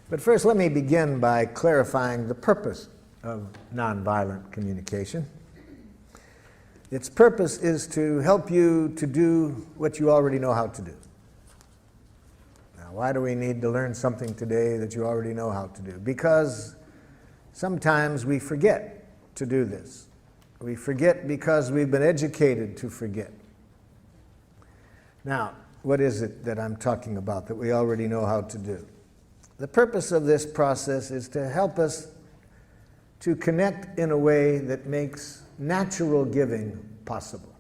But first, let me begin by clarifying the purpose of nonviolent communication. Its purpose is to help you to do what you already know how to do. Now, why do we need to learn something today that you already know how to do? Because sometimes we forget to do this. We forget because we've been educated to forget. Now, what is it that I'm talking about that we already know how to do? The purpose of this process is to help us to connect in a way that makes natural giving possible.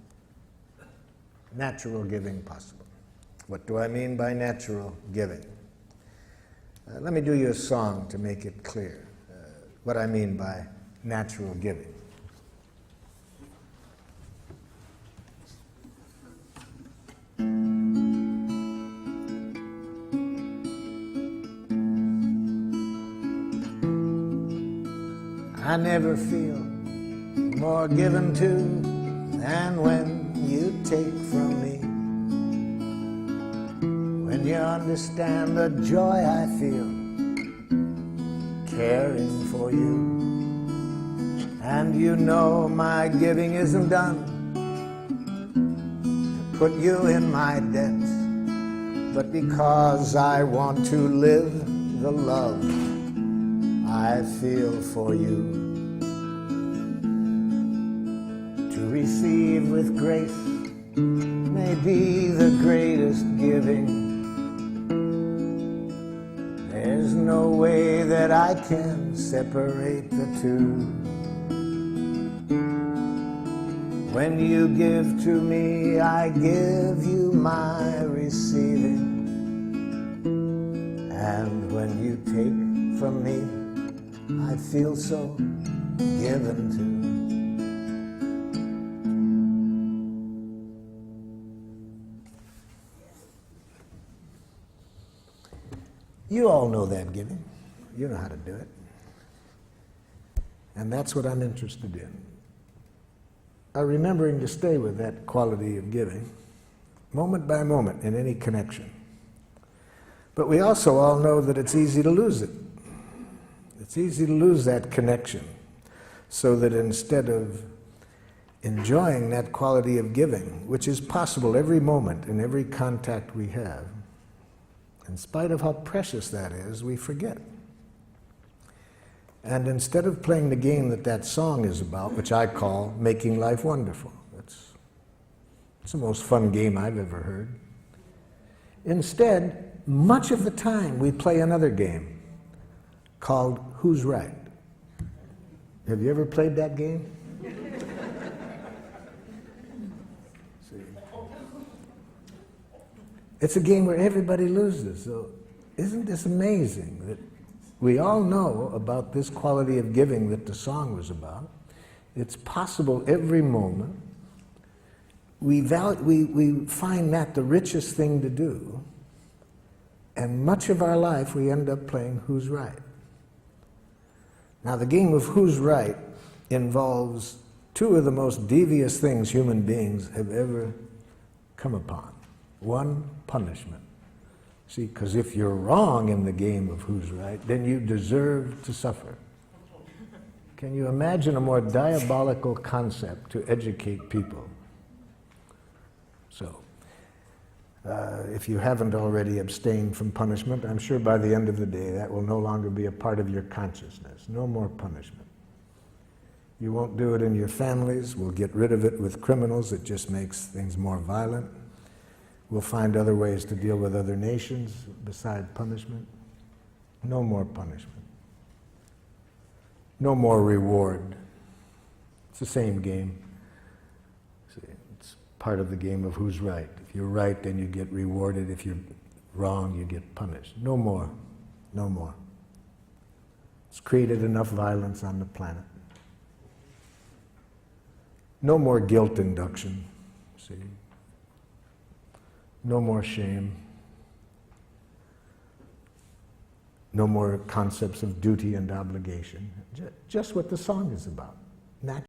Natural giving possible. What do I mean by natural giving? Let me do you a song to make it clear what I mean by natural giving. I never feel more given to than when you take from me. When you understand the joy I feel caring for you, and you know my giving isn't done to put you in my debts, but because I want to live the love I feel for you. To receive with grace may be the greatest giving. There's no way that I can separate the two. When you give to me, I give you my receiving. And when you take from me, I feel so given to. You all know that giving. You know how to do it. And that's what I'm interested in. Remembering to stay with that quality of giving, moment by moment in any connection. But we also all know that it's easy to lose it. It's easy to lose that connection, so that instead of enjoying that quality of giving, which is possible every moment in every contact we have, in spite of how precious that is, we forget. And instead of playing the game that that song is about, which I call Making Life Wonderful, it's the most fun game I've ever heard. Instead, much of the time we play another game called Who's Right? Have you ever played that game? See. It's a game where everybody loses. So isn't this amazing that we all know about this quality of giving that the song was about? It's possible every moment. We find that the richest thing to do, and much of our life we end up playing Who's Right? Now, the game of Who's Right involves two of the most devious things human beings have ever come upon. One, punishment. See, because if you're wrong in the game of Who's Right, then you deserve to suffer. Can you imagine a more diabolical concept to educate people? So, if you haven't already abstained from punishment, I'm sure by the end of the day that will no longer be a part of your consciousness. No more punishment. You won't do it in your families. We'll get rid of it with criminals. It just makes things more violent. We'll find other ways to deal with other nations beside punishment. No more punishment. No more reward. It's the same game. It's part of the game of Who's Right. If you're right, then you get rewarded. If you're wrong, you get punished. No more. No more. It's created enough violence on the planet. No more guilt induction. See? No more shame. No more concepts of duty and obligation. Just what the song is about.